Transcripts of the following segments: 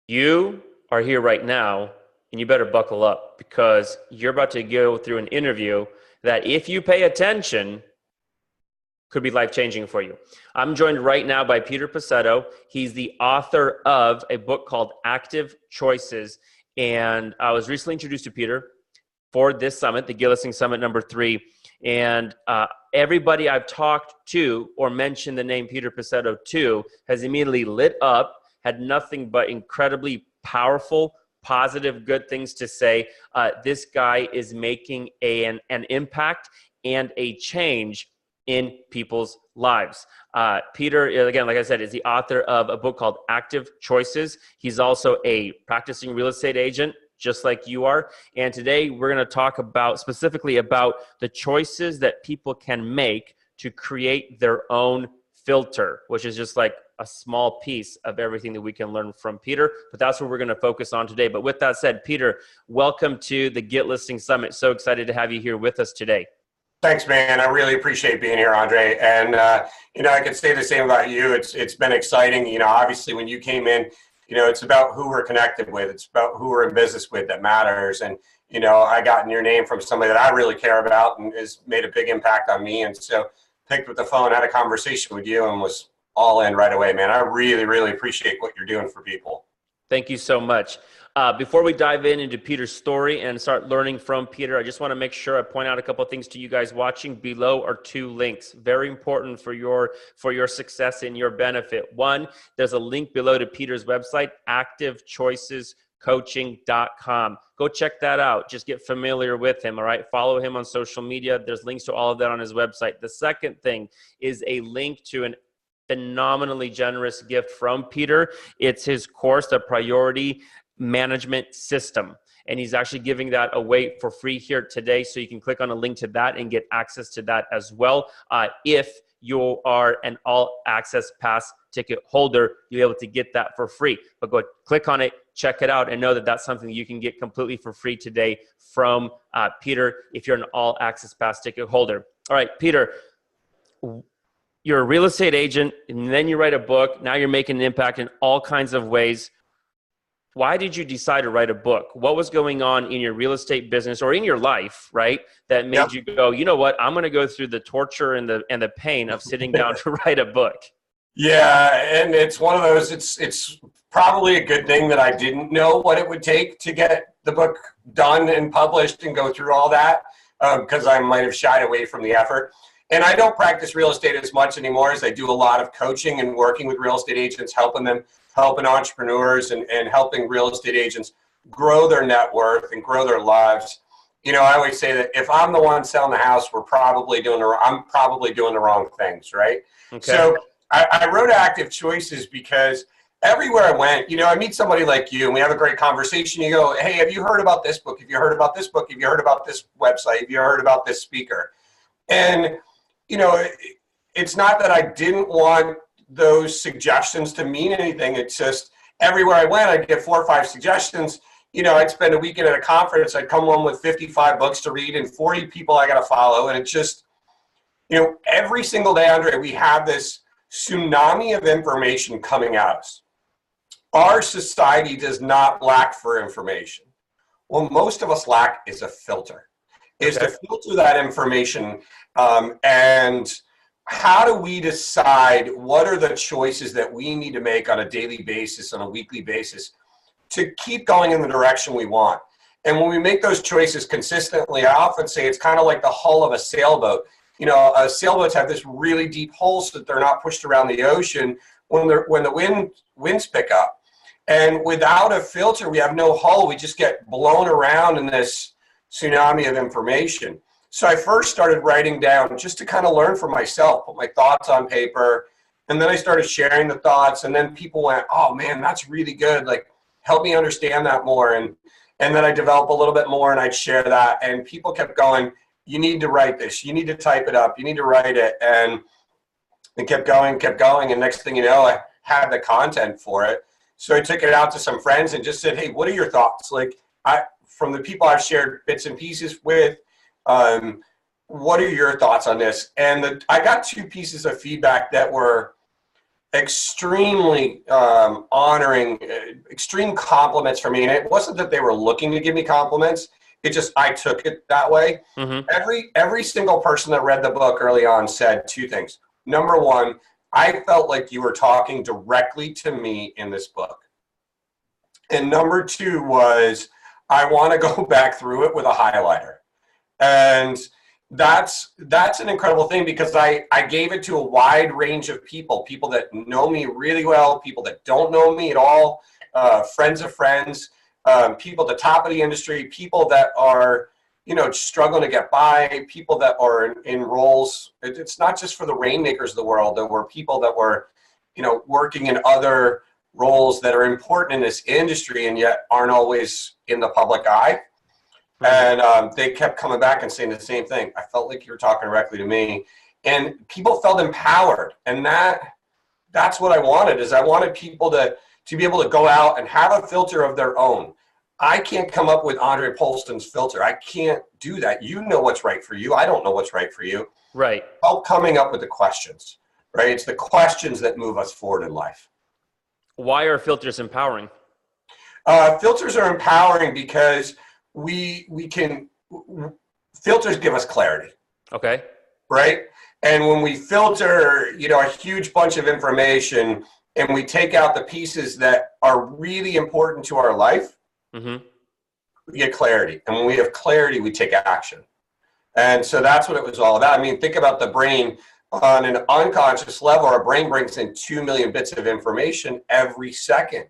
You are here right now, and you better buckle up because you're about to go through an interview that, if you pay attention, could be life-changing for you. I'm joined right now by Peter Pessetto. He's the author of a book called Active Choices, and I was recently introduced to Peter for this summit, the GLS3 Summit number 3, and everybody I've talked to or mentioned the name Peter Pessetto to has immediately lit up, had nothing but incredibly powerful, positive, good things to say. This guy is making an impact and a change in people's lives. Peter, again, like I said, is the author of a book called Active Choices. He's also a practicing real estate agent, just like you are. And today we're going to talk specifically about the choices that people can make to create their own filter, which is just like a small piece of everything that we can learn from Peter. But that's what we're going to focus on today. But with that said, Peter, welcome to the Get Listing Summit. So excited to have you here with us today. Thanks, man. I really appreciate being here, Andre. And, I could say the same about you. It's been exciting. Obviously when you came in, it's about who we're connected with. It's about who we're in business with that matters. And, I got your name from somebody that I really care about and has made a big impact on me. And so picked up the phone, had a conversation with you and was all in right away, man. I really, really appreciate what you're doing for people. Thank you so much. Before we dive into Peter's story and start learning from Peter, I just want to make sure I point out a couple of things to you guys watching. Below are 2 links, very important for your success and your benefit. One, there's a link below to Peter's website, activechoicescoaching.com. Go check that out. Just get familiar with him, all right? Follow him on social media. There's links to all of that on his website. The second thing is a link to an phenomenally generous gift from Peter. It's his course, The Priority Management System. And he's actually giving that away for free here today. So you can click on a link to that and get access to that as well. If you are an all access pass ticket holder, you'll be able to get that for free. But go click on it, check it out, and know that that's something you can get completely for free today from Peter if you're an all access pass ticket holder. All right, Peter, you're a real estate agent, and then you write a book. Now you're making an impact in all kinds of ways. Why did you decide to write a book? What was going on in your real estate business or in your life, right, that made you go, you know what, I'm going to go through the torture and the pain of sitting down to write a book? Yeah, and it's one of those, it's probably a good thing that I didn't know what it would take to get the book done and published and go through all that, because I might have shied away from the effort. And I don't practice real estate as much anymore as I do a lot of coaching and working with real estate agents, helping entrepreneurs and helping real estate agents grow their net worth and grow their lives. I always say that if I'm the one selling the house, I'm probably doing the wrong things, right? Okay. So I wrote Active Choices because everywhere I went, I meet somebody like you and we have a great conversation. You go, hey, have you heard about this book? Have you heard about this book? Have you heard about this website? Have you heard about this speaker? And it's not that I didn't want those suggestions to mean anything. It's just everywhere I went, I'd get 4 or 5 suggestions. I'd spend a weekend at a conference. I'd come home with 55 books to read and 40 people I got to follow. And it's just, every single day, Andre, we have this tsunami of information coming at us. Our society does not lack for information. What most of us lack is a filter. Is to filter that information, and how do we decide what are the choices that we need to make on a daily basis, on a weekly basis, to keep going in the direction we want. And when we make those choices consistently, I often say it's kind of like the hull of a sailboat. Sailboats have this really deep hull so that they're not pushed around the ocean when the winds pick up. And without a filter, we have no hull. We just get blown around in this tsunami of information. So I first started writing down just to kind of learn for myself, put my thoughts on paper, and then I started sharing the thoughts, and then people went, oh man, that's really good, like help me understand that more. And then I developed a little bit more and I'd share that, and people kept going, you need to write this, you need to type it up, you need to write it. And it kept going, and next thing you know, I had the content for it. So I took it out to some friends and just said, hey, what are your thoughts? Like, from the people I've shared bits and pieces with, what are your thoughts on this? And I got 2 pieces of feedback that were extremely honoring, extreme compliments for me. And it wasn't that they were looking to give me compliments. It just, I took it that way. Mm-hmm. Every single person that read the book early on said two things. Number one, I felt like you were talking directly to me in this book. And number two was, I want to go back through it with a highlighter. And that's an incredible thing, because I gave it to a wide range of people that know me really well, people that don't know me at all, friends of friends, people at the top of the industry, people that are, struggling to get by, people that are in roles. It's not just for the rainmakers of the world. There were people that were, working in other roles that are important in this industry and yet aren't always in the public eye. And they kept coming back and saying the same thing. I felt like you were talking directly to me, and people felt empowered. And that's what I wanted, is I wanted people to be able to go out and have a filter of their own. I can't come up with Andre Polston's filter. I can't do that. You know what's right for you. I don't know what's right for you. Right. Help coming up with the questions, right? It's the questions that move us forward in life. Why are filters empowering? Filters are empowering because filters give us clarity. Okay. Right? And when we filter, a huge bunch of information, and we take out the pieces that are really important to our life, mm-hmm. we get clarity. And when we have clarity, we take action. And so that's what it was all about. I mean, think about the brain. On an unconscious level, our brain brings in 2 million bits of information every second.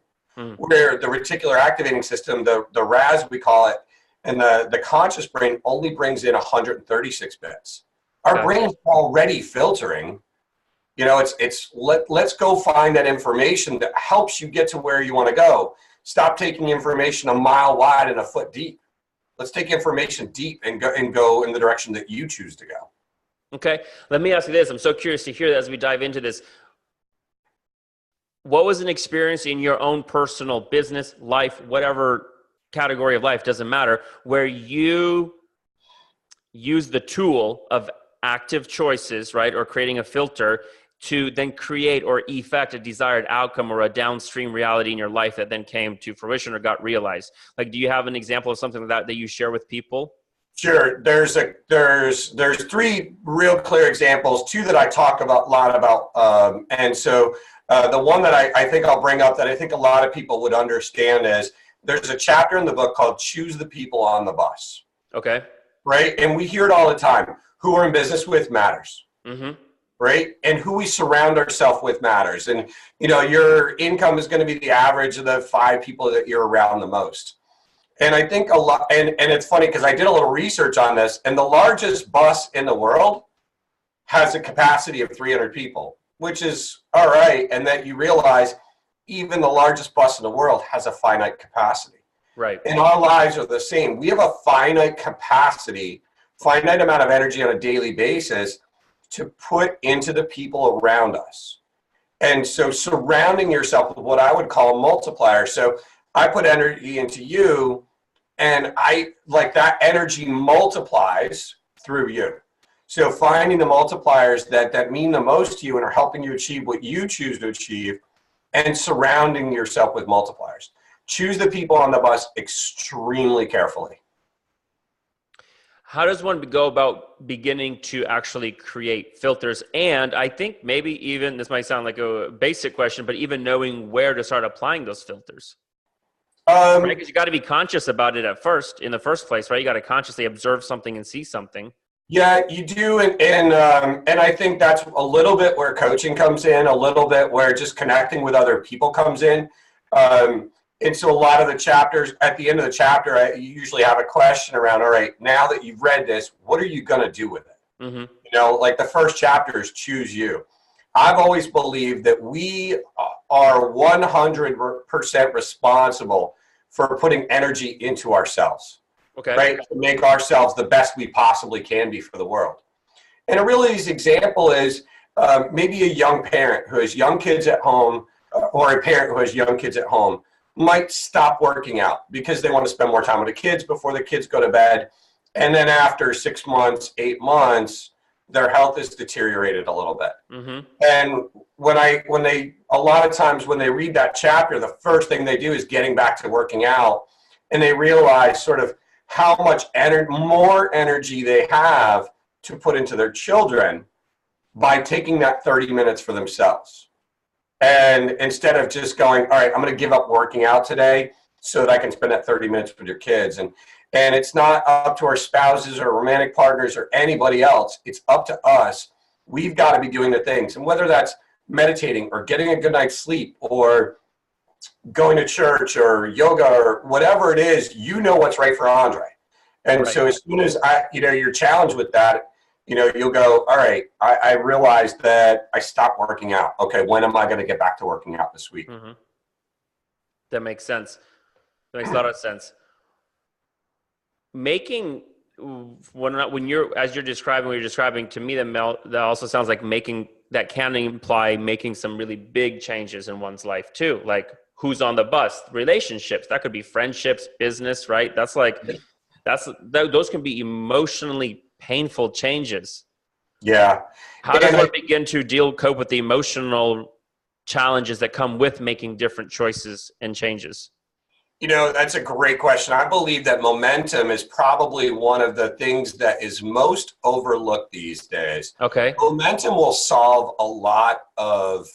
Where the reticular activating system, the RAS we call it, and the conscious brain only brings in 136 bits. Our brain's already filtering. Let's go find that information that helps you get to where you want to go. Stop taking information a mile wide and a foot deep. Let's take information deep and go in the direction that you choose to go. Okay. Let me ask you this. I'm so curious to hear that as we dive into this. What was an experience in your own personal business, life, whatever category of life, doesn't matter, where you use the tool of active choices, right, or creating a filter to then create or effect a desired outcome or a downstream reality in your life that then came to fruition or got realized? Like, do you have an example of something like that you share with people? Sure. There's three real clear examples, two that I talk about a lot about. And so the one that I think I'll bring up that I think a lot of people would understand is, there's a chapter in the book called Choose the People on the Bus. Okay. Right? And we hear it all the time. Who we're in business with matters. Mm-hmm. Right? And who we surround ourselves with matters. And, your income is going to be the average of the 5 people that you're around the most. And I think a lot, and it's funny because I did a little research on this, and the largest bus in the world has a capacity of 300 people, which is all right. And that you realize even the largest bus in the world has a finite capacity. Right. And our lives are the same. We have a finite capacity, finite amount of energy on a daily basis to put into the people around us. And so surrounding yourself with what I would call a multiplier. So I put energy into you, and that energy multiplies through you. So finding the multipliers that mean the most to you and are helping you achieve what you choose to achieve, and surrounding yourself with multipliers. Choose the people on the bus extremely carefully. How does one go about beginning to actually create filters? And I think maybe even, this might sound like a basic question, but even knowing where to start applying those filters. Right? Because you got to be conscious about it in the first place, right? You got to consciously observe something and see something. Yeah, you do, and I think that's a little bit where coaching comes in, a little bit where just connecting with other people comes in. And so a lot of the chapters, at the end of the chapter, I usually have a question around, all right, now that you've read this, what are you going to do with it? Mm-hmm. Like the first chapter is choose you. I've always believed that we are 100% responsible for putting energy into ourselves. Okay. Right? To make ourselves the best we possibly can be for the world. And a really easy example is maybe a young parent who has young kids at home, or a parent who has young kids at home might stop working out because they want to spend more time with the kids before the kids go to bed. And then after 6 months, 8 months, their health is deteriorated a little bit. Mm-hmm. And a lot of times when they read that chapter, the first thing they do is getting back to working out, and they realize sort of how much more energy they have to put into their children by taking that 30 minutes for themselves. And instead of just going, all right, I'm going to give up working out today so that I can spend that 30 minutes with your kids. And it's not up to our spouses or romantic partners or anybody else. It's up to us. We've got to be doing the things. And whether that's meditating or getting a good night's sleep or going to church or yoga or whatever it is, you know what's right for Andre. And right. So as soon as you're challenged with that, you'll go, all right, I realized that I stopped working out. Okay, when am I going to get back to working out this week? Mm-hmm. That makes sense. That makes a lot of sense. When you're describing to me, that also sounds like that can imply making some really big changes in one's life too. Like who's on the bus, relationships, that could be friendships, business, right? Those can be emotionally painful changes. Yeah. How does one begin to cope with the emotional challenges that come with making different choices and changes? That's a great question. I believe that momentum is probably one of the things that is most overlooked these days. Okay. Momentum will solve a lot of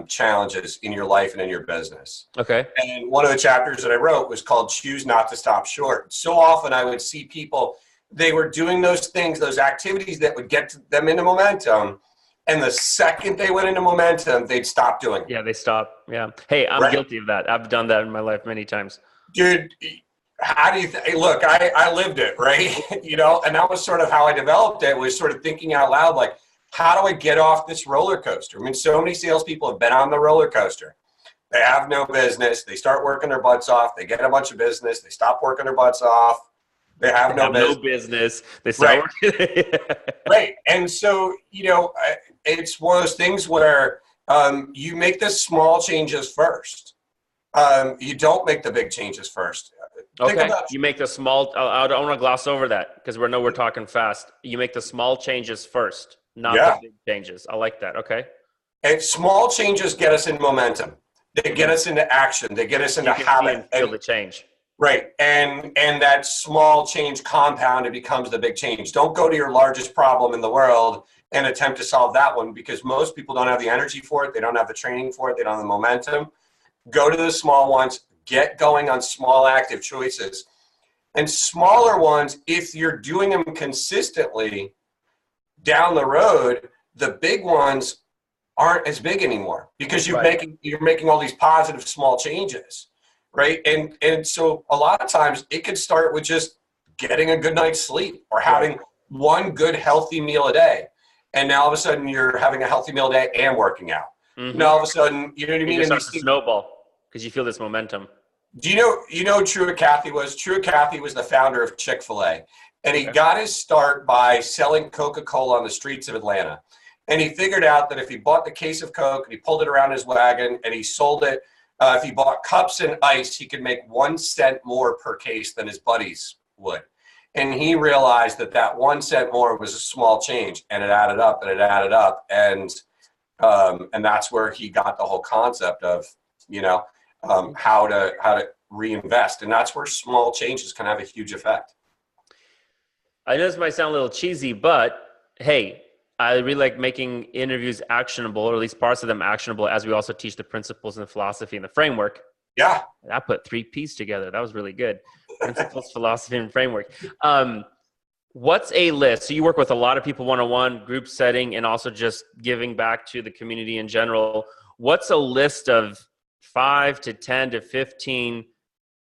challenges in your life and in your business. Okay. And one of the chapters that I wrote was called Choose Not to Stop Short. So often I would see people, they were doing those things, those activities that would get them into momentum. And the second they went into momentum, they'd stop doing it. Yeah, they stop. Yeah. Hey, I'm guilty of that. I've done that in my life many times. Dude, how do you look, I lived it, right? And that was sort of how I developed it, was sort of thinking out loud, like, how do I get off this roller coaster? I mean, so many salespeople have been on the roller coaster. They have no business. They start working their butts off. They get a bunch of business. They stop working their butts off. They have no business. They start working. Right. And so, it's one of those things where you make the small changes first. You don't make the big changes first. Okay. You make the small, I don't want to gloss over that because we're talking fast. You make the small changes first, not the big changes. I like that. Okay. And small changes get us in momentum. They get us into action. They get us into habit. Feel the change. Right. And that small change compound, it becomes the big change. Don't go to your largest problem in the world and attempt to solve that one, because most people don't have the energy for it. They don't have the training for it. They don't have the momentum. Go to the small ones. Get going on small active choices. And smaller ones, if you're doing them consistently down the road, the big ones aren't as big anymore because you're making all these positive small changes. Right. And so a lot of times it could start with just getting a good night's sleep or having one good healthy meal a day. And now all of a sudden you're having a healthy meal a day and working out. Mm-hmm. Now all of a sudden, you know what I mean? It starts to snowball because you feel this momentum. Do you know who Truett Cathy was? Truett Cathy was the founder of Chick-fil-A. And he got his start by selling Coca-Cola on the streets of Atlanta. And he figured out that if he bought the case of Coke and he pulled it around his wagon and he sold it, if he bought cups and ice, he could make 1 cent more per case than his buddies would. And he realized that 1 cent more was a small change, and it added up and it added up. And that's where he got the whole concept of, how to reinvest. And that's where small changes can have a huge effect. I know this might sound a little cheesy, but hey, I really like making interviews actionable, or at least parts of them actionable, as we also teach the principles and the philosophy and the framework. Yeah. I put 3 P's together. That was really good. Principles, philosophy, and framework. What's a list? So you work with a lot of people one-on-one, group setting, and also just giving back to the community in general. What's a list of 5 to 10 to 15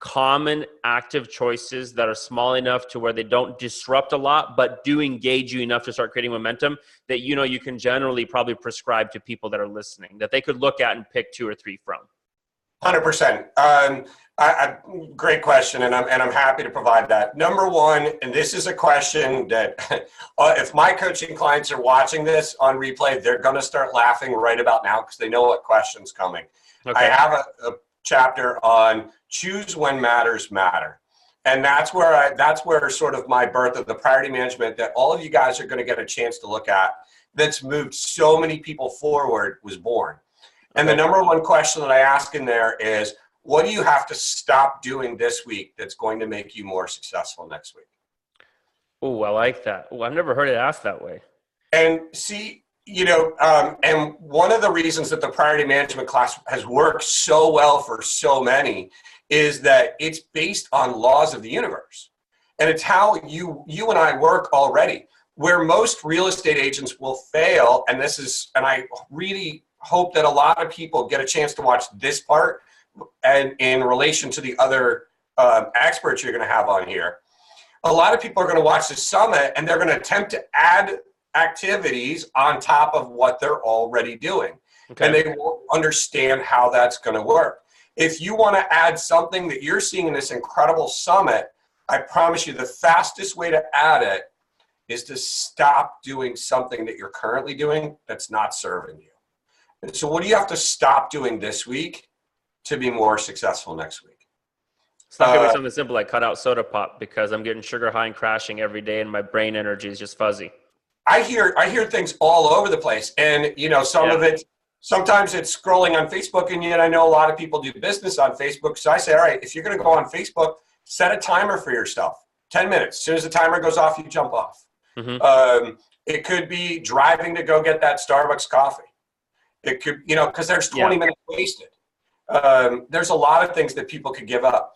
common active choices that are small enough to where they don't disrupt a lot, but do engage you enough to start creating momentum that you can generally probably prescribe to people that are listening, that they could look at and pick 2 or 3 from? 100%. Great question, and I'm happy to provide that. Number one, and this is a question that if my coaching clients are watching this on replay, they're going to start laughing right about now because they know what question's coming. Okay. I have a chapter on choose when matters matter. And that's where sort of my birth of the priority management that all of you guys are going to get a chance to look at that's moved so many people forward was born. And the number one question that I ask in there is, what do you have to stop doing this week that's going to make you more successful next week? Oh, I like that. Oh, I've never heard it asked that way. And see, and one of the reasons that the priority management class has worked so well for so many is that it's based on laws of the universe. And it's how you and I work already. Where most real estate agents will fail, and I really hope that a lot of people get a chance to watch this part and in relation to the other experts you're going to have on here. A lot of people are going to watch the summit and they're going to attempt to add activities on top of what they're already doing. Okay. And they won't understand how that's going to work. If you want to add something that you're seeing in this incredible summit, I promise you the fastest way to add it is to stop doing something that you're currently doing that's not serving you. And so what do you have to stop doing this week to be more successful next week? It's not going to be something simple like cut out soda pop because I'm getting sugar high and crashing every day and my brain energy is just fuzzy. I hear things all over the place. And, some of it, sometimes it's scrolling on Facebook, and yet I know a lot of people do business on Facebook. So I say, all right, if you're going to go on Facebook, set a timer for yourself. 10 minutes. As soon as the timer goes off, you jump off. Mm-hmm. It could be driving to go get that Starbucks coffee. It could, because there's 20 minutes wasted. There's a lot of things that people could give up.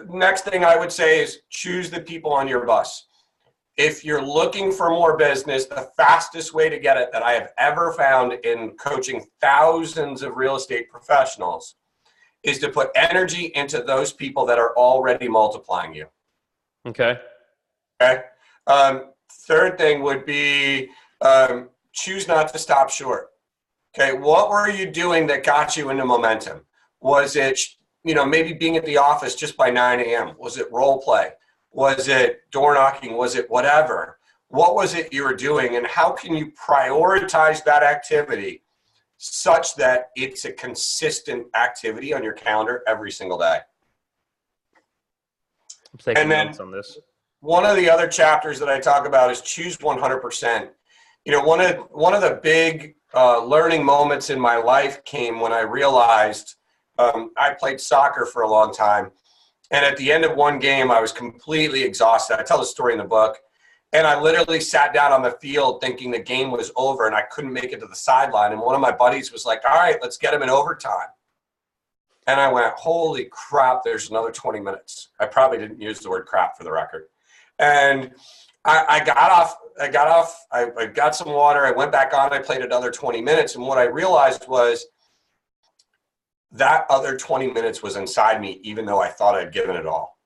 Next thing I would say is choose the people on your bus. If you're looking for more business, the fastest way to get it that I have ever found in coaching thousands of real estate professionals is to put energy into those people that are already multiplying you. Okay. Third thing would be choose not to stop short. Okay. What were you doing that got you into momentum? Was it, maybe being at the office just by 9 a.m.? Was it role play? Was it door knocking? Was it whatever? What was it you were doing? And how can you prioritize that activity such that it's a consistent activity on your calendar every single day? I'm taking notes on this. One of the other chapters that I talk about is choose 100%. One of the big learning moments in my life came when I realized I played soccer for a long time. And at the end of one game, I was completely exhausted. I tell the story in the book. And I literally sat down on the field thinking the game was over and I couldn't make it to the sideline. And one of my buddies was like, all right, let's get him in overtime. And I went, holy crap, there's another 20 minutes. I probably didn't use the word crap for the record. And I got off, I got some water, I went back on, I played another 20 minutes. And what I realized was that other 20 minutes was inside me, even though I thought I'd given it all.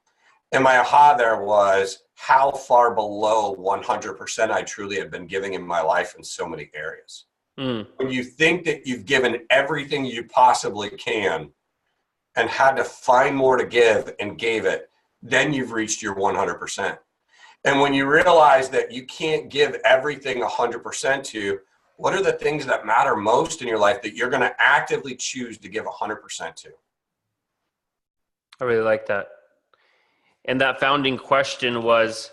And my aha there was how far below 100% I truly had been giving in my life in so many areas. When you think that you've given everything you possibly can and had to find more to give and gave it, then you've reached your 100%. And when you realize that you can't give everything 100% to, what are the things that matter most in your life that you're going to actively choose to give 100% to? I really like that. And that founding question was,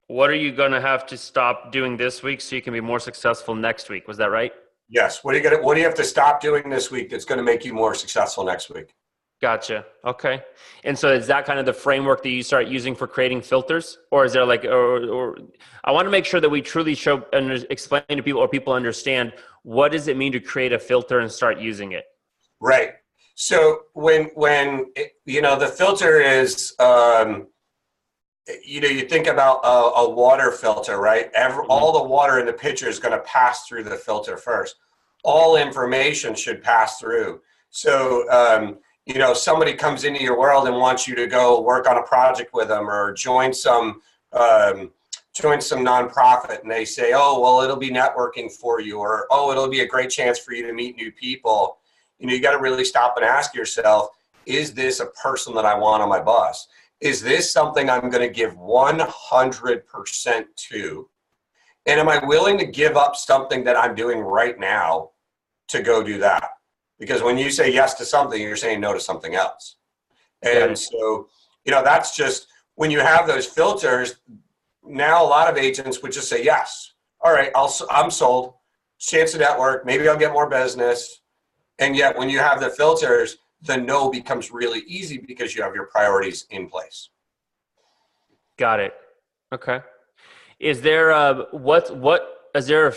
what are you going to have to stop doing this week so you can be more successful next week? Was that right? Yes. What do you have to stop doing this week that's going to make you more successful next week? Gotcha. Okay. And so is that kind of the framework that you start using for creating filters? Or is there or I want to make sure that we truly show and explain to people or people understand what does it mean to create a filter and start using it? Right. So when the filter is, you think about a water filter, right? All the water in the pitcher is going to pass through the filter first. All information should pass through. So, somebody comes into your world and wants you to go work on a project with them or join some nonprofit, and they say, oh, well, it'll be networking for you, or, oh, it'll be a great chance for you to meet new people. You got to really stop and ask yourself, is this a person that I want on my bus? Is this something I'm going to give 100% to? And am I willing to give up something that I'm doing right now to go do that? Because when you say yes to something, you're saying no to something else. Got And it. so, that's just when you have those filters. Now, a lot of agents would just say, yes, all right, I'm sold. Chance of network. Maybe I'll get more business. And yet, when you have the filters, the no becomes really easy because you have your priorities in place. Got it. Okay. Is there is there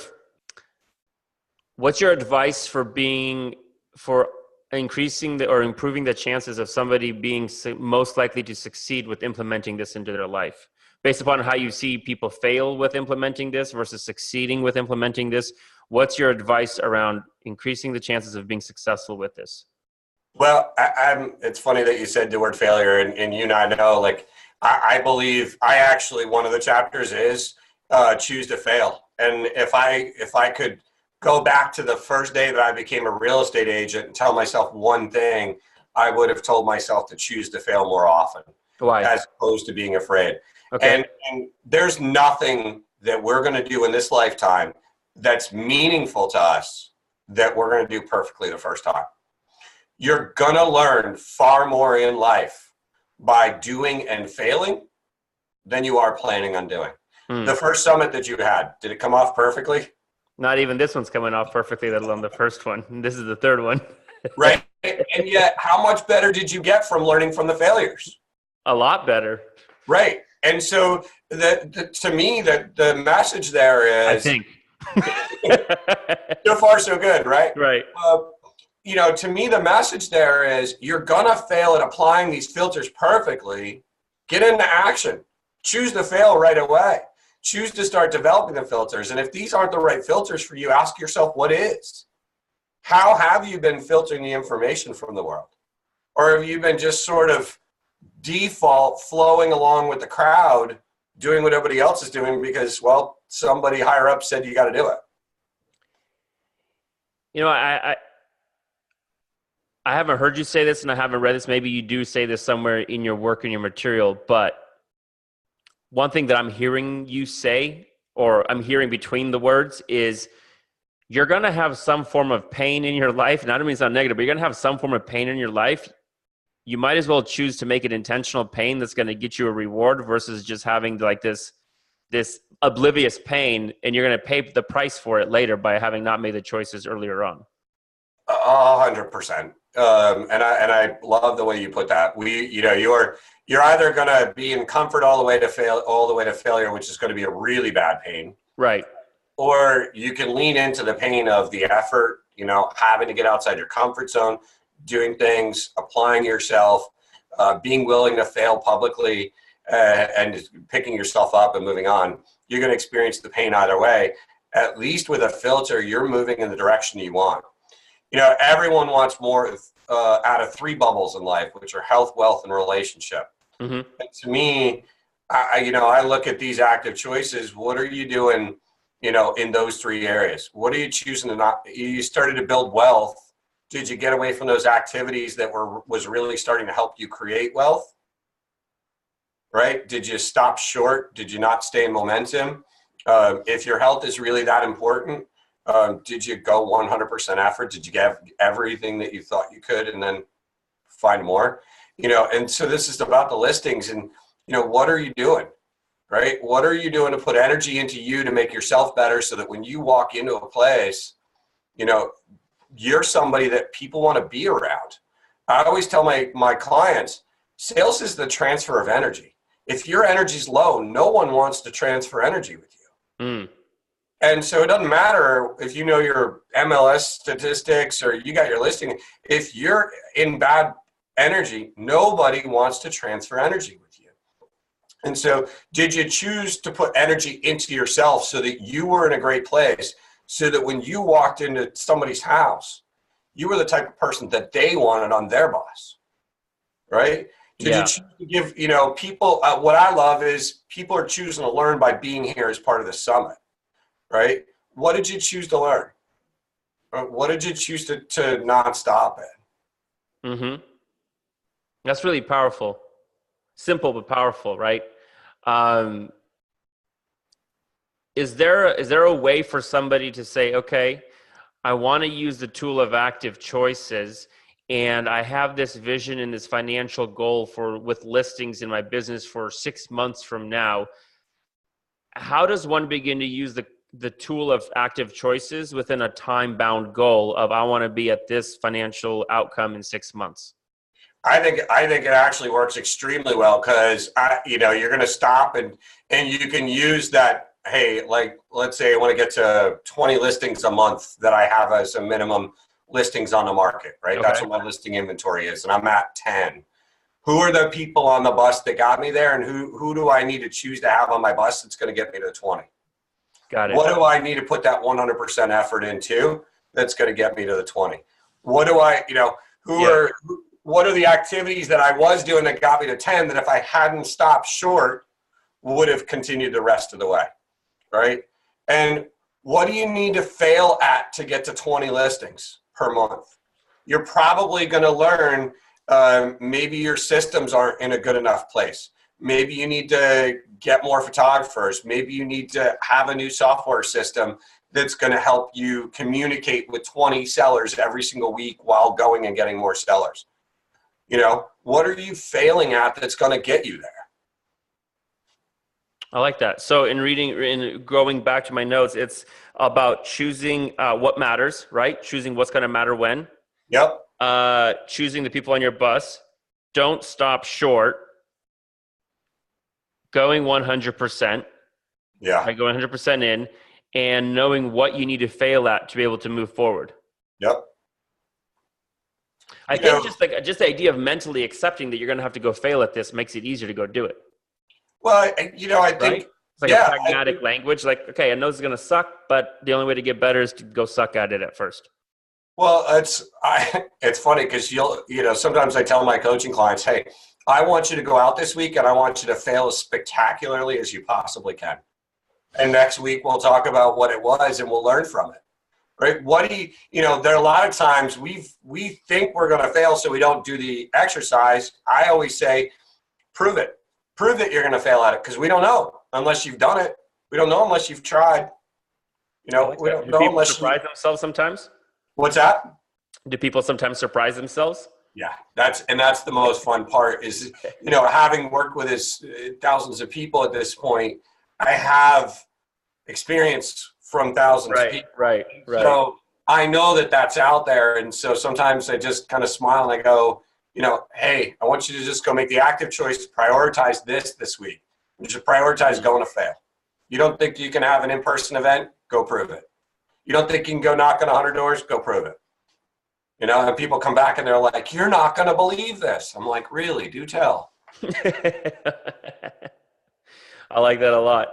what's your advice for increasing or improving the chances of somebody being most likely to succeed with implementing this into their life, based upon how you see people fail with implementing this versus succeeding with implementing this? What's your advice around increasing the chances of being successful with this? Well, it's funny that you said the word failure, and you and I know, like, I believe one of the chapters is choose to fail. And if I could go back to the first day that I became a real estate agent and tell myself one thing, I would have told myself to choose to fail more often, Why? as opposed to being afraid. Okay. And there's nothing that we're going to do in this lifetime that's meaningful to us that we're going to do perfectly the first time. You're going to learn far more in life by doing and failing than you are planning on doing. The first summit that you had, did it come off perfectly? Not even this one's coming off perfectly, let alone the first one. This is the third one. Right. And yet, how much better did you get from learning from the failures? A lot better. Right. And so, to me, the message there I is, think. so far, so good, right? Right. To me, the message there is you're going to fail at applying these filters perfectly. Get into action. Choose to fail right away. Choose to start developing the filters. And if these aren't the right filters for you, ask yourself, what is? How have you been filtering the information from the world? Or have you been just sort of default flowing along with the crowd, doing what everybody else is doing because, well, somebody higher up said you got to do it? I haven't heard you say this and I haven't read this. Maybe you do say this somewhere in your work and your material, but one thing that I'm hearing you say, or I'm hearing between the words, is you're going to have some form of pain in your life. And I don't mean it's not negative, but you're going to have some form of pain in your life. You might as well choose to make it intentional pain that's going to get you a reward versus just having like this oblivious pain, and you're going to pay the price for it later by having not made the choices earlier on. 100%. And I love the way you put that. You're either going to be in comfort all the way to failure, which is going to be a really bad pain. Right. Or you can lean into the pain of the effort, having to get outside your comfort zone, doing things, applying yourself, being willing to fail publicly, and picking yourself up and moving on. You're going to experience the pain either way. At least with a filter, you're moving in the direction you want. Everyone wants more out of three bubbles in life, which are health, wealth, and relationship. Mm-hmm. And to me, I look at these active choices. What are you doing, in those three areas? What are you choosing to not? You started to build wealth. Did you get away from those activities that was really starting to help you create wealth? Right? Did you stop short? Did you not stay in momentum? If your health is really that important, did you go 100% effort? Did you get everything that you thought you could and then find more? And so this is about the listings and, what are you doing, right? What are you doing to put energy into you to make yourself better so that when you walk into a place, you're somebody that people want to be around. I always tell my clients, sales is the transfer of energy. If your energy's low, no one wants to transfer energy with you. Mm. And so it doesn't matter if you know your MLS statistics or you got your listing. If you're in bad energy, nobody wants to transfer energy with you. And so did you choose to put energy into yourself so that you were in a great place, so that when you walked into somebody's house, you were the type of person that they wanted on their boss, right? Did you choose to give, people, what I love is people are choosing to learn by being here as part of the summit. Right? What did you choose to learn? What did you choose to not stop at? Mm-hmm. That's really powerful. Simple but powerful, right? Is there a way for somebody to say, okay, I want to use the tool of active choices, and I have this vision and this financial goal with listings in my business for 6 months from now. How does one begin to use the tool of active choices within a time-bound goal of I want to be at this financial outcome in 6 months? I think it actually works extremely well because you're going to stop and you can use that. Hey, like let's say I want to get to 20 listings a month that I have as a minimum listings on the market, right? Okay. That's what my listing inventory is, and I'm at 10. Who are the people on the bus that got me there, and who do I need to choose to have on my bus that's going to get me to 20? Got it. What do I need to put that 100% effort into that's going to get me to the 20? What do I, what are the activities that I was doing that got me to 10 that if I hadn't stopped short would have continued the rest of the way, right? And what do you need to fail at to get to 20 listings per month? You're probably going to learn maybe your systems aren't in a good enough place. Maybe you need to get more photographers. Maybe you need to have a new software system that's going to help you communicate with 20 sellers every single week while going and getting more sellers. What are you failing at that's going to get you there? I like that. So in going back to my notes, it's about choosing what matters, right? Choosing what's going to matter when. Yep. Choosing the people on your bus. Don't stop short. Going 100%. Yeah. Right, going 100% in, and knowing what you need to fail at to be able to move forward. Yep. I think just the idea of mentally accepting that you're going to have to go fail at this makes it easier to go do it. Well, I think right? It's like a pragmatic language. Like, okay, I know it's going to suck, but the only way to get better is to go suck at it at first. Well, it's funny because sometimes I tell my coaching clients, hey, I want you to go out this week and I want you to fail as spectacularly as you possibly can. And next week we'll talk about what it was and we'll learn from it. Right? What do there are a lot of times we think we're going to fail so we don't do the exercise. I always say, prove it. Prove that you're going to fail at it because we don't know unless you've done it. We don't know unless you've tried. We don't know unless you surprise themselves sometimes. What's that? Do people sometimes surprise themselves? Yeah, that's the most fun part is, having worked with thousands of people at this point, I have experience from thousands of people. Right. So I know that that's out there. And so sometimes I just kind of smile and I go, hey, I want you to just go make the active choice to prioritize this week. You should prioritize going to fail. You don't think you can have an in-person event? Go prove it. You don't think you can go knock on 100 doors? Go prove it. And people come back and they're like, you're not going to believe this. I'm like, really? Do tell. I like that a lot.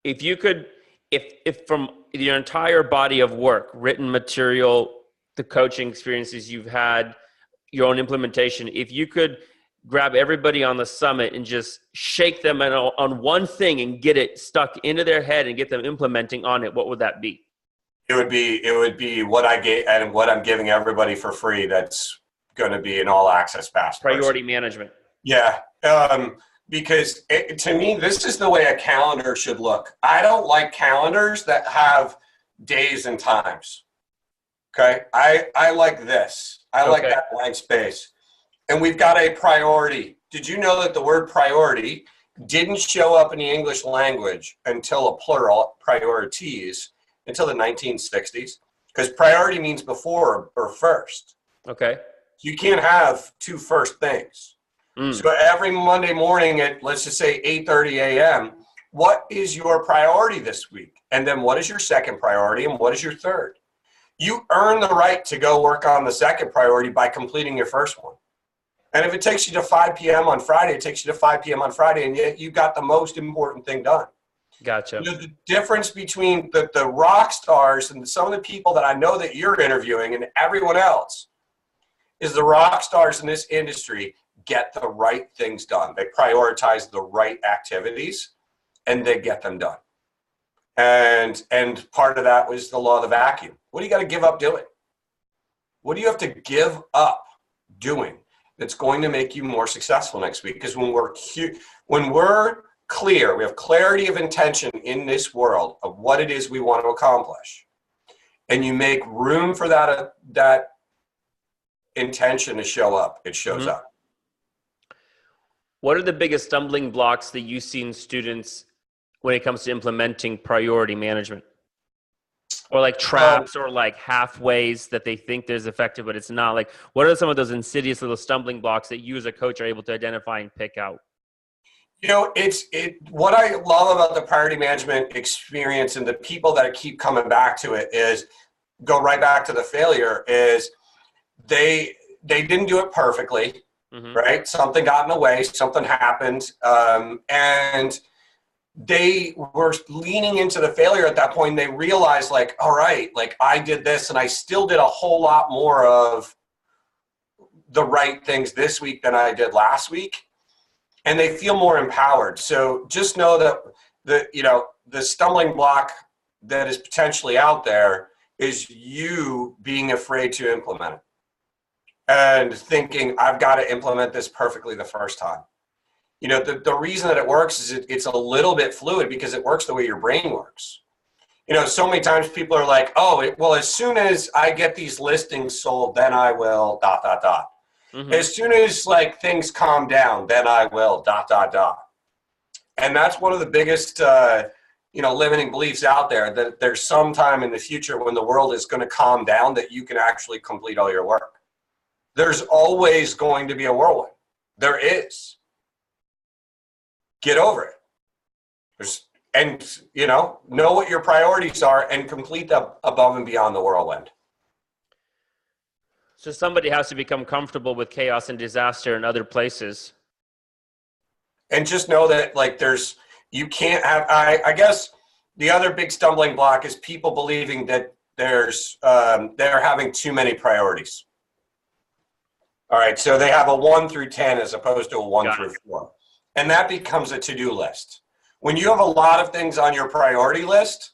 If you could, if from your entire body of work, written material, the coaching experiences you've had, your own implementation, if you could grab everybody on the summit and just shake them on one thing and get it stuck into their head and get them implementing on it, what would that be? It would be what I get and what I'm giving everybody for free. That's going to be an all access pass. Priority management. Yeah. Because to me, this is the way a calendar should look. I don't like calendars that have days and times. Okay. I like this. I like that blank space. And we've got a priority. Did you know that the word priority didn't show up in the English language until a plural, priorities, until the 1960s? Because priority means before or first. Okay. You can't have two first things. So every Monday morning at, let's just say 8:30 a.m., what is your priority this week? And then what is your second priority and what is your third? You earn the right to go work on the second priority by completing your first one. And if it takes you to 5 p.m. on Friday, it takes you to 5 p.m. on Friday, and yet you got the most important thing done. Gotcha. The difference between the rock stars and some of the people that I know that you're interviewing and everyone else is the rock stars in this industry get the right things done. They prioritize the right activities and they get them done. And part of that was the law of the vacuum. What do you got to give up doing? What do you have to give up doing that's going to make you more successful next week? Because when we're clear, we have clarity of intention in this world of what it is we want to accomplish, and you make room for that intention to show up, it shows Mhm. up. What are the biggest stumbling blocks that you see in students when it comes to implementing priority management? Or like Um, traps or like halfways that they think there's effective, but it's not. Like, what are some of those insidious little stumbling blocks that you as a coach are able to identify and pick out? what I love about the priority management experience and the people that keep coming back to it is go right back to the failure is they didn't do it perfectly, Mm-hmm. right? Something got in the way, something happened, and they were leaning into the failure at that point. And they realized, like, all right, like I did this, and I still did a whole lot more of the right things this week than I did last week, and they feel more empowered. So just know that the stumbling block that is potentially out there is you being afraid to implement it and thinking I've got to implement this perfectly the first time. The reason that it works is it's a little bit fluid because it works the way your brain works. So many times people are like, oh, well, as soon as I get these listings sold, then I will dot, dot, dot. Mm-hmm. As soon as like things calm down, then I will dot, dot, dot. And that's one of the biggest, limiting beliefs out there, that there's some time in the future when the world is going to calm down that you can actually complete all your work. There's always going to be a whirlwind. There is. Get over it. Know what your priorities are and complete them above and beyond the whirlwind. So somebody has to become comfortable with chaos and disaster in other places. And just know that you can't have, I guess the other big stumbling block is people believing that they're having too many priorities. All right. So they have a 1 through 10 as opposed to a 1 Got through it. 4. And that becomes a to-do list. When you have a lot of things on your priority list,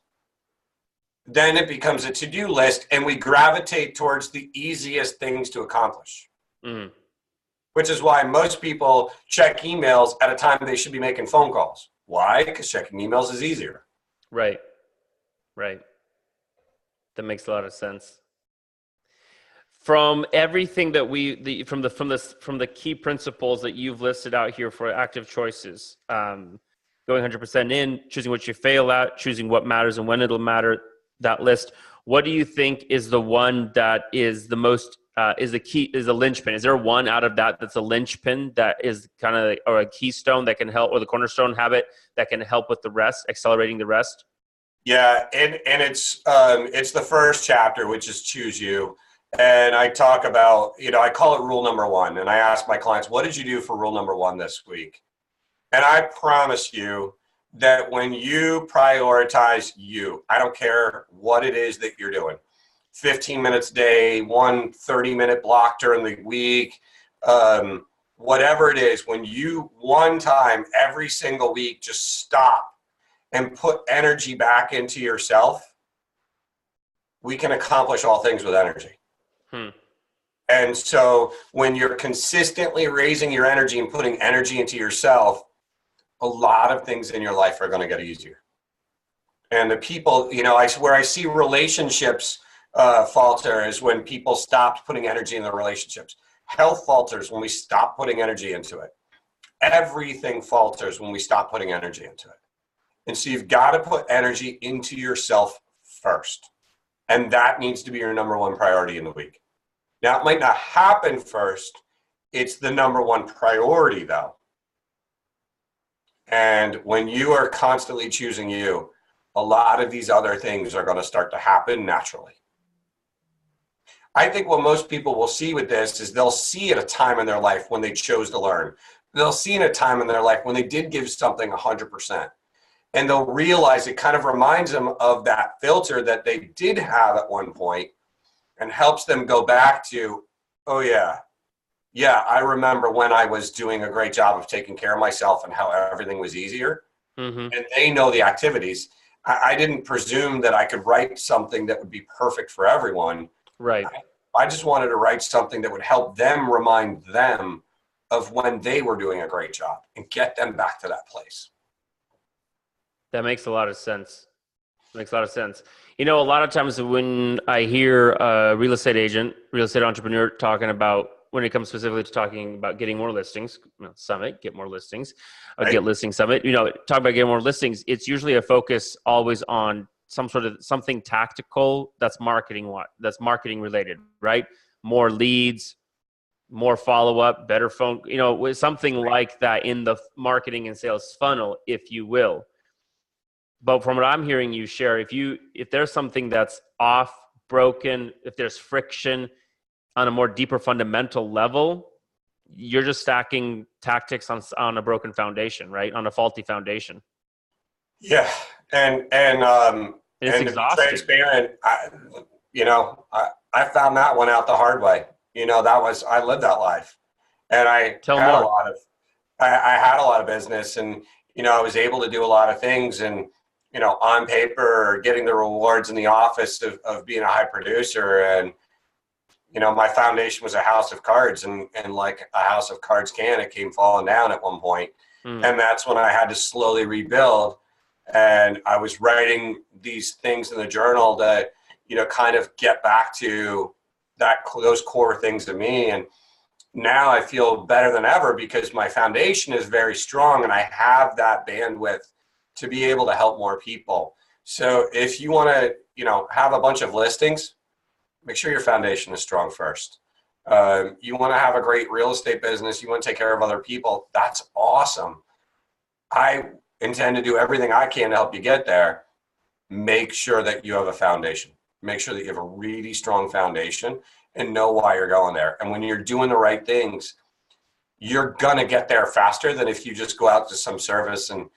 then it becomes a to-do list, and we gravitate towards the easiest things to accomplish. Mm. Which is why most people check emails at a time they should be making phone calls. Why? Because checking emails is easier. Right. Right. That makes a lot of sense. From everything that from the key principles that you've listed out here for active choices, going 100% in, choosing what you fail at, choosing what matters and when it'll matter, that list. What do you think is the one that is the most, is the linchpin? Is there one out of that that's a linchpin that is kind of, or a keystone that can help, or the cornerstone habit that can help with the rest, accelerating the rest? Yeah, and it's the first chapter, which is choose you. And I talk about, I call it rule number 1. And I ask my clients, what did you do for rule number 1 this week? And I promise you that when you prioritize you, I don't care what it is that you're doing, 15 minutes a day, 1 30-minute block during the week, whatever it is, when you one time every single week just stop and put energy back into yourself, we can accomplish all things with energy. And so when you're consistently raising your energy and putting energy into yourself, a lot of things in your life are going to get easier. And the people, where I see relationships falter is when people stopped putting energy in their relationships. Health falters when we stop putting energy into it. Everything falters when we stop putting energy into it. And so you've got to put energy into yourself first. And that needs to be your number 1 priority in the week. Now, it might not happen first. It's the number 1 priority, though. And when you are constantly choosing you, a lot of these other things are going to start to happen naturally. I think what most people will see with this is they'll see at a time in their life when they chose to learn. They'll see in a time in their life when they did give something 100%. And they'll realize it kind of reminds them of that filter that they did have at one point and helps them go back to, oh yeah, I remember when I was doing a great job of taking care of myself and how everything was easier. Mm-hmm. And they know the activities. I didn't presume that I could write something that would be perfect for everyone. Right. I just wanted to write something that would help them remind them of when they were doing a great job and get them back to that place. That makes a lot of sense. Makes a lot of sense. You know, a lot of times when I hear a real estate agent, real estate entrepreneur talking about, when it comes specifically to talking about getting more listings, Summit, get more listings, Right? get listing Summit, talk about getting more listings. It's usually a focus always on some sort of something tactical that's that's marketing related, right? More leads, more follow up, better phone, with something like that in the marketing and sales funnel, if you will. But from what I'm hearing you share, if there's something that's off, broken, if there's friction on a more deeper fundamental level, you're just stacking tactics on a broken foundation, right? On a faulty foundation. Yeah, And it's and to be exhausting. transparent, I found that one out the hard way. I lived that life, and Tell more. I had a lot of business, and I was able to do a lot of things, and on paper, getting the rewards in the office of being a high producer, and my foundation was a house of cards, and like a house of cards it came falling down at one point. Mm. And that's when I had to slowly rebuild. And I was writing these things in the journal that, kind of get back to those core things of me. And now I feel better than ever because my foundation is very strong and I have that bandwidth to be able to help more people. So if you want to, have a bunch of listings, make sure your foundation is strong first. You want to have a great real estate business. You want to take care of other people. That's awesome. I intend to do everything I can to help you get there. Make sure that you have a foundation. Make sure that you have a really strong foundation and know why you're going there. And when you're doing the right things, you're going to get there faster than if you just go out to some service and,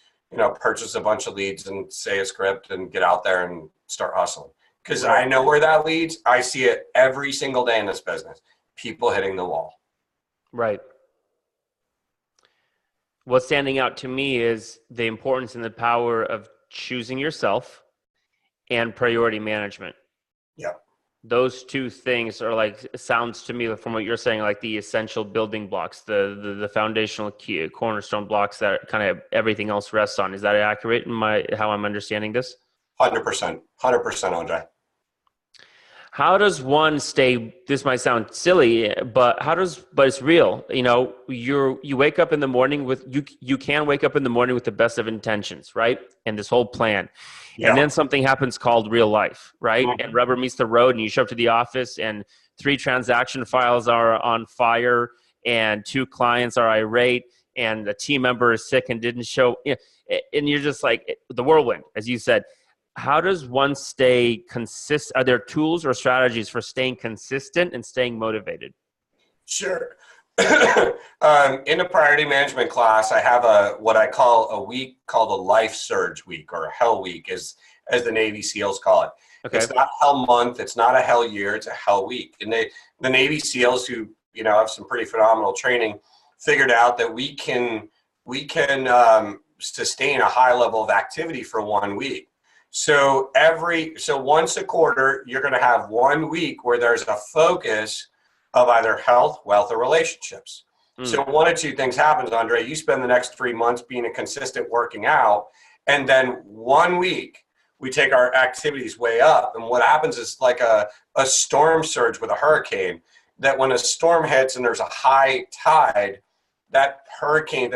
purchase a bunch of leads and say a script and get out there and start hustling. Because I know where that leads. I see it every single day in this business. People hitting the wall. Right. What's standing out to me is the importance and the power of choosing yourself and priority management. Yeah. Those two things are sounds to me from what you're saying, like the essential building blocks, the foundational key cornerstone blocks that kind of everything else rests on. Is that accurate in how I'm understanding this? 100%, Andre. How does one stay, this might sound silly, but it's real. You wake up in the morning you can wake up in the morning with the best of intentions, right? And this whole plan. Yeah. And then something happens called real life, right? Mm-hmm. And rubber meets the road and you show up to the office and 3 transaction files are on fire and 2 clients are irate and a team member is sick and didn't show. And you're just like the whirlwind, as you said. How does one stay consistent? Are there tools or strategies for staying consistent and staying motivated? Sure. In a priority management class, I have what I call a week called a life surge week or a hell week, as the Navy SEALs call it. Okay. It's not hell month. It's not a hell year. It's a hell week. And the Navy SEALs, who have some pretty phenomenal training, figured out that we can sustain a high level of activity for 1 week. So once a quarter, you're going to have 1 week where there's a focus of either health, wealth, or relationships. So one of 2 things happens, Andre. You spend the next 3 months being a consistent working out, and then 1 week we take our activities way up. And what happens is like a storm surge with a hurricane, that when a storm hits and there's a high tide, that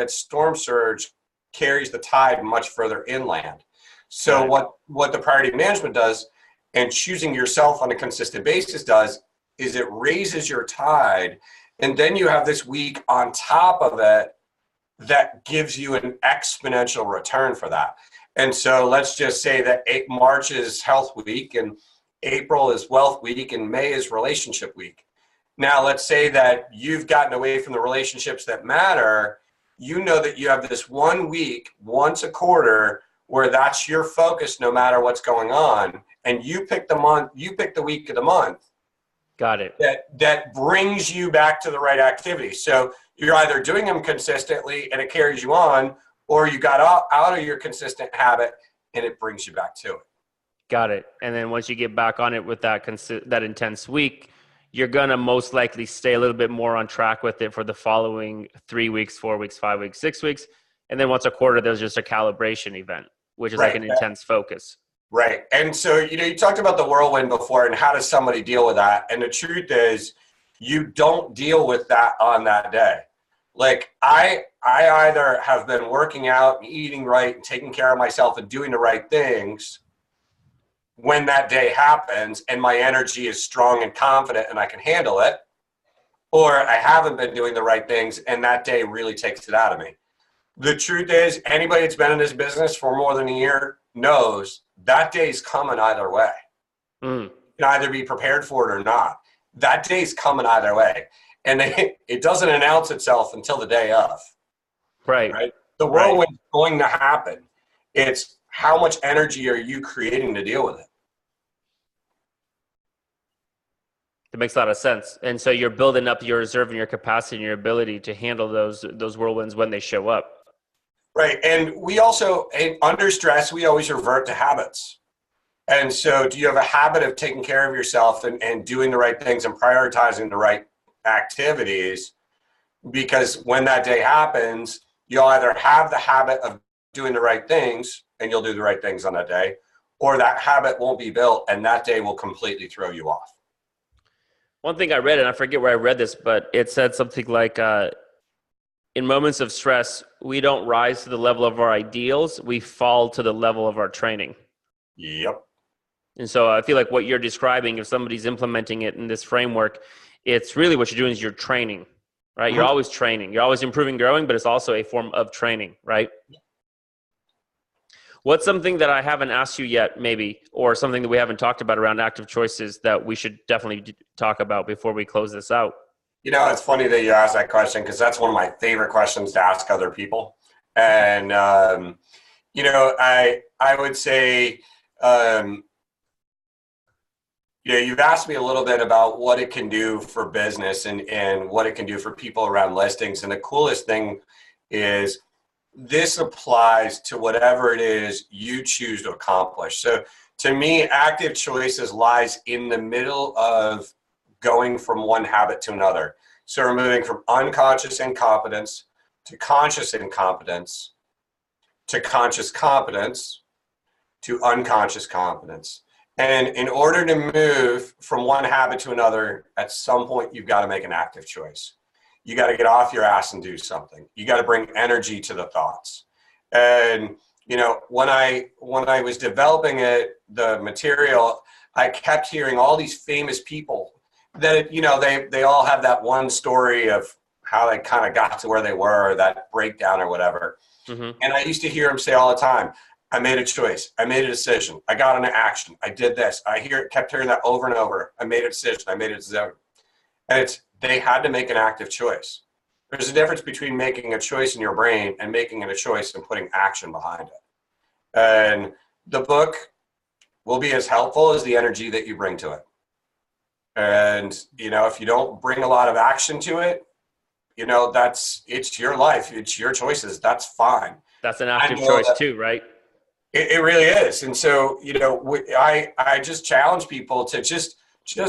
storm surge carries the tide much further inland. So what the priority management does, and choosing yourself on a consistent basis does, is it raises your tide, and then you have this week on top of it that gives you an exponential return for that. And so let's just say that March is health week, and April is wealth week, and May is relationship week. Now let's say that you've gotten away from the relationships that matter. You know that you have this 1 week, once a quarter, where that's your focus no matter what's going on, and you pick the week of the month. Got it. That brings you back to the right activity. So you're either doing them consistently and it carries you on, or you got out of your consistent habit and it brings you back to it. Got it. And then once you get back on it with that intense week, you're going to most likely stay a little bit more on track with it for the following 3 weeks, 4 weeks, 5 weeks, 6 weeks. And then once a quarter, there's just a calibration event, which is like an intense focus. Right. And so, you talked about the whirlwind before and how does somebody deal with that? And the truth is, you don't deal with that on that day. Like I either have been working out and eating right and taking care of myself and doing the right things when that day happens and my energy is strong and confident and I can handle it, or I haven't been doing the right things and that day really takes it out of me. The truth is, anybody that's been in this business for more than a year knows that day's coming either way. Mm. You can either be prepared for it or not. That day's coming either way. And it doesn't announce itself until the day of. Right. The Right. whirlwind's going to happen. It's how much energy are you creating to deal with it? That makes a lot of sense. And so you're building up your reserve and your capacity and your ability to handle those whirlwinds when they show up. Right. And we also, under stress, we always revert to habits. And so do you have a habit of taking care of yourself and doing the right things and prioritizing the right activities? Because when that day happens, you'll either have the habit of doing the right things and you'll do the right things on that day, or that habit won't be built and that day will completely throw you off. One thing I read, and I forget where I read this, but it said something like, in moments of stress, we don't rise to the level of our ideals, we fall to the level of our training. Yep. And so I feel like what you're describing, if somebody's implementing it in this framework, it's really what you're doing is you're training, right? Mm-hmm. You're always training. You're always improving, growing, but it's also a form of training, right? What's something that I haven't asked you yet, maybe, or something that we haven't talked about around active choices that we should definitely talk about before we close this out? It's funny that you asked that question because that's one of my favorite questions to ask other people. And, I would say, you've asked me a little bit about what it can do for business and what it can do for people around listings. And the coolest thing is this applies to whatever it is you choose to accomplish. So to me, active choices lies in the middle of going from one habit to another. So we're moving from unconscious incompetence to conscious incompetence to conscious competence to unconscious competence. And in order to move from one habit to another, at some point, you've got to make an active choice. You got to get off your ass and do something. You got to bring energy to the thoughts. And, when I was developing the material, I kept hearing all these famous people that, they all have that one story of how they kind of got to where they were, or that breakdown or whatever. Mm-hmm. And I used to hear them say all the time, I made a choice. I made a decision. I got into action. I did this. Kept hearing that over and over. I made a decision. I made a decision. And they had to make an active choice. There's a difference between making a choice in your brain and making it a choice and putting action behind it. And the book will be as helpful as the energy that you bring to it. And, if you don't bring a lot of action to it, it's your life. It's your choices. That's fine. That's an active choice too, right? It really is. And so, I just challenge people to just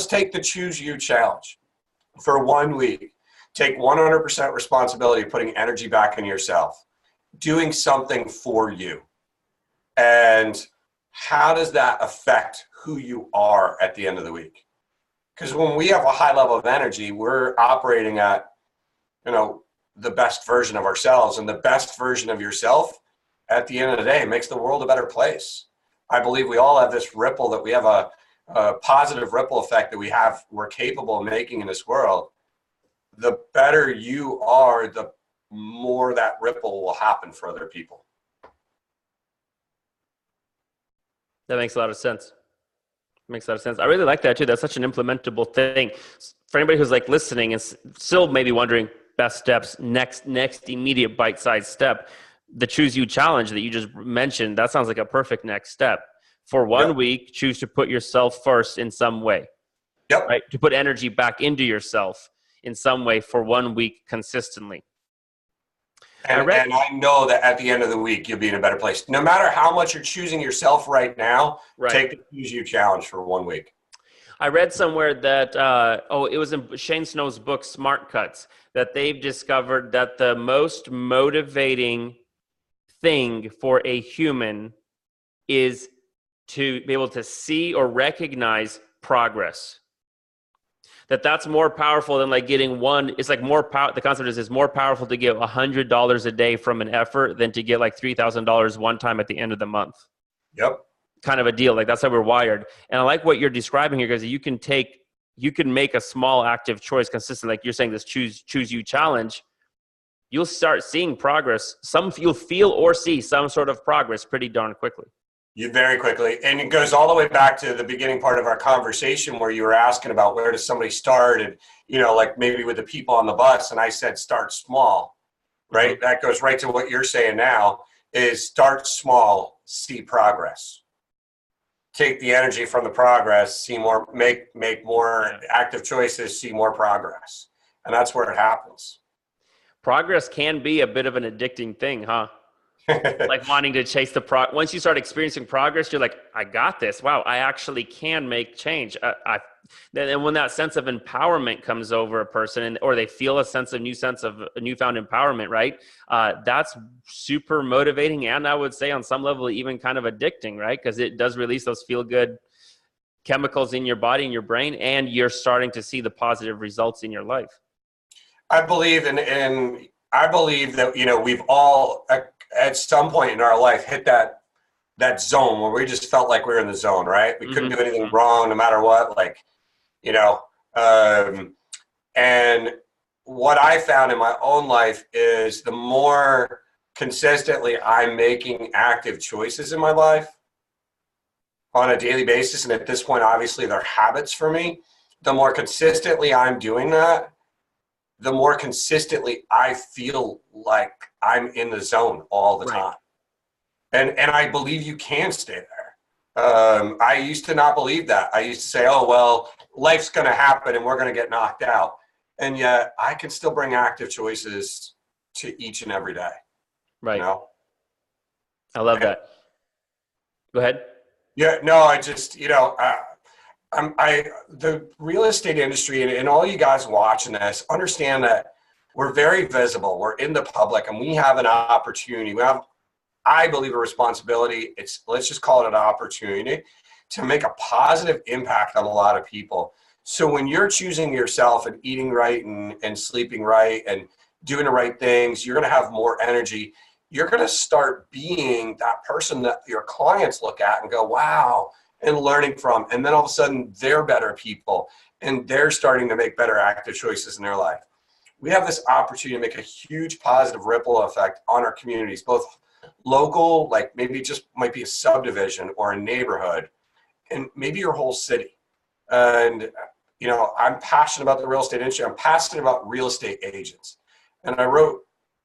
take the choose you challenge for 1 week. Take 100% responsibility, putting energy back in yourself, doing something for you. And how does that affect who you are at the end of the week? Because when we have a high level of energy, we're operating at, the best version of ourselves, and the best version of yourself at the end of the day makes the world a better place. I believe we all have this ripple, that we have a positive ripple effect that we're capable of making in this world. The better you are, the more that ripple will happen for other people. That makes a lot of sense. Makes a lot of sense. I really like that too. That's such an implementable thing. For anybody who's listening and still maybe wondering best steps, next immediate bite-sized step, the choose you challenge that you just mentioned, that sounds like a perfect next step. For 1 week, choose to put yourself first in some way. Yep. Right? To put energy back into yourself in some way for 1 week consistently. And I know that at the end of the week, you'll be in a better place. No matter how much you're choosing yourself right now, take the choose you challenge for 1 week. I read somewhere that, it was in Shane Snow's book, Smart Cuts, that they've discovered that the most motivating thing for a human is to be able to see or recognize progress. That's more powerful than like getting one. It's like more power. The concept is it's more powerful to get $100 a day from an effort than to get like $3,000 one time at the end of the month. Yep. Kind of a deal. Like that's how we're wired. And I like what you're describing here, because you can make a small active choice consistent. Like you're saying, this choose you challenge. You'll start seeing progress. You'll feel or see some sort of progress pretty darn quickly. You very quickly. And it goes all the way back to the beginning part of our conversation where you were asking about where does somebody start, and, like maybe with the people on the bus. And I said, start small, right? Mm-hmm. That goes right to what you're saying now is start small, see progress. Take the energy from the progress, see more, make more active choices, see more progress. And that's where it happens. Progress can be a bit of an addicting thing, huh? Like wanting to chase once you start experiencing progress, you're like, I got this. Wow, I actually can make change. And when that sense of empowerment comes over a person, or they feel a sense of newfound empowerment, right? That's super motivating, and I would say on some level even kind of addicting, right? Because it does release those feel good chemicals in your body and your brain, and you're starting to see the positive results in your life. I believe in I believe that we've all at some point in our life hit that zone where we just felt like we were in the zone, right? We couldn't do anything wrong no matter what, and what I found in my own life is the more consistently I'm making active choices in my life on a daily basis, and at this point obviously they're habits for me, the more consistently I'm doing that, the more consistently I feel like I'm in the zone all the time. And I believe you can stay there. I used to not believe that. I used to say, oh, well, life's going to happen and we're going to get knocked out. And yet I can still bring active choices to each and every day. Right. I love that. Go ahead. Yeah, no, I just, the real estate industry and all you guys watching this, understand that we're very visible. We're in the public, and we have an opportunity. We have, I believe, a responsibility. Let's just call it an opportunity to make a positive impact on a lot of people. So when you're choosing yourself and eating right and sleeping right and doing the right things, you're going to have more energy. You're going to start being that person that your clients look at and go, wow, and learning from. And then all of a sudden they're better people and they're starting to make better active choices in their life. We have this opportunity to make a huge positive ripple effect on our communities, both local, like maybe it just might be a subdivision or a neighborhood, and maybe your whole city. And, I'm passionate about the real estate industry. I'm passionate about real estate agents. And I wrote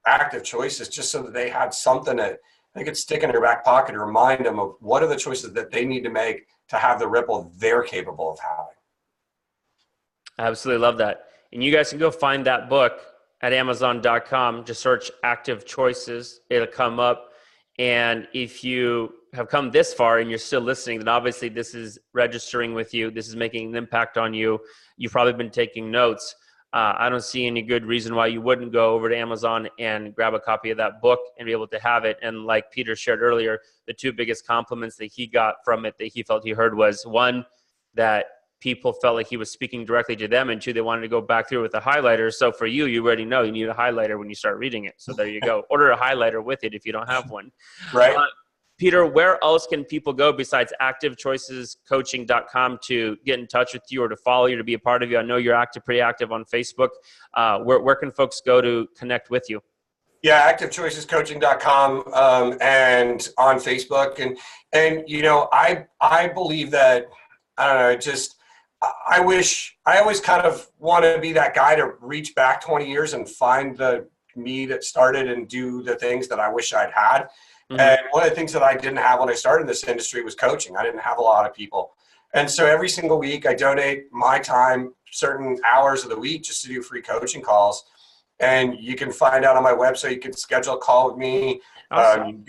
active choices just so that they had something that they could stick in their back pocket to remind them of what are the choices that they need to make to have the ripple they're capable of having. I absolutely love that. And you guys can go find that book at Amazon.com. Just search Active Choices. It'll come up. And if you have come this far and you're still listening, then obviously this is registering with you. This is making an impact on you. You've probably been taking notes. I don't see any good reason why you wouldn't go over to Amazon and grab a copy of that book and be able to have it. And like Peter shared earlier, the two biggest compliments that he got from it that he felt he heard was, one, that people felt like he was speaking directly to them, and two, they wanted to go back through with a highlighter. So for you, you already know you need a highlighter when you start reading it. So there you go. Order a highlighter with it if you don't have one. Right. Peter, where else can people go besides activechoicescoaching.com to get in touch with you or to follow you, to be a part of you? I know you're pretty active on Facebook. Where can folks go to connect with you? Yeah, activechoicescoaching.com and on Facebook. And I believe that, I don't know, I always kind of want to be that guy to reach back 20 years and find the me that started and do the things that I wish I'd had. Mm-hmm. And one of the things that I didn't have when I started in this industry was coaching. I didn't have a lot of people. And so every single week I donate my time, certain hours of the week, just to do free coaching calls. And you can find out on my website, you can schedule a call with me. Awesome.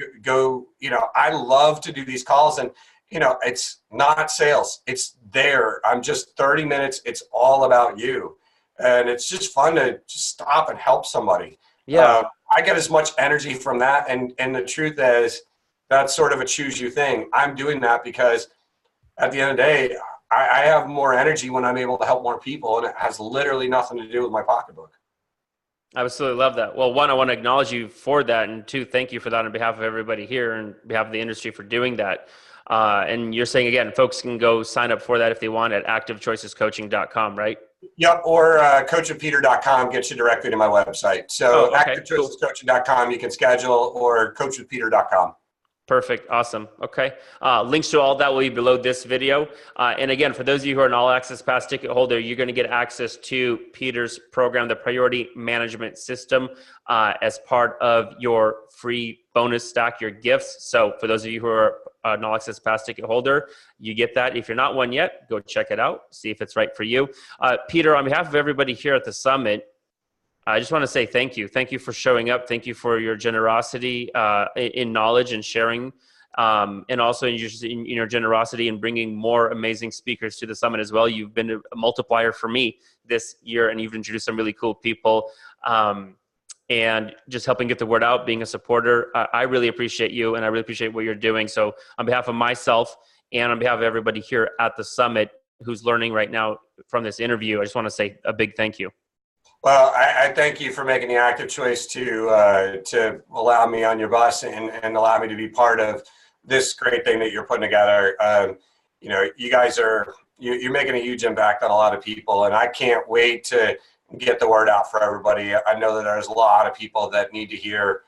I love to do these calls, and it's not sales. It's there. I'm just 30 minutes. It's all about you. And it's just fun to just stop and help somebody. Yeah. I get as much energy from that. And the truth is, that's sort of a choose you thing. I'm doing that because at the end of the day, I have more energy when I'm able to help more people, and it has literally nothing to do with my pocketbook. I absolutely love that. Well, one, I want to acknowledge you for that, and two, thank you for that on behalf of everybody here and behalf of the industry for doing that. And you're saying, again, folks can go sign up for that if they want at activechoicescoaching.com, right? Yep, or coachwithpeter.com gets you directly to my website. So Oh, okay, cool. activechoicescoaching.com you can schedule, or coachwithpeter.com. Perfect. Awesome. Okay. Links to all that will be below this video. And again, for those of you who are an all access pass ticket holder, you're going to get access to Peter's program, the Priority Management System, as part of your free bonus stack, your gifts. So for those of you who are an all access pass ticket holder, you get that. If you're not one yet, go check it out, see if it's right for you. Peter, on behalf of everybody here at the summit, I just want to say thank you. Thank you for showing up. Thank you for your generosity in knowledge and sharing, and also in your generosity in bringing more amazing speakers to the summit as well. You've been a multiplier for me this year, and you've introduced some really cool people, and just helping get the word out, being a supporter. I really appreciate you, and I really appreciate what you're doing. So on behalf of myself and on behalf of everybody here at the summit who's learning right now from this interview, I just want to say a big thank you. Well, I thank you for making the active choice to allow me on your bus and allow me to be part of this great thing that you're putting together. You guys you're making a huge impact on a lot of people, and I can't wait to get the word out for everybody. I know that there's a lot of people that need to hear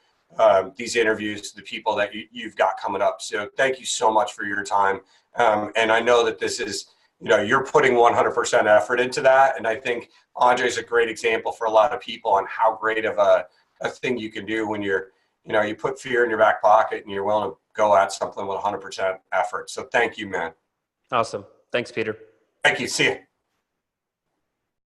these interviews, the people that you've got coming up. So thank you so much for your time. And I know that this is, you're putting 100% effort into that. And I think Andre's a great example for a lot of people on how great of a thing you can do when you put fear in your back pocket and you're willing to go at something with 100% effort. So thank you, man. Awesome. Thanks, Peter. Thank you. See you.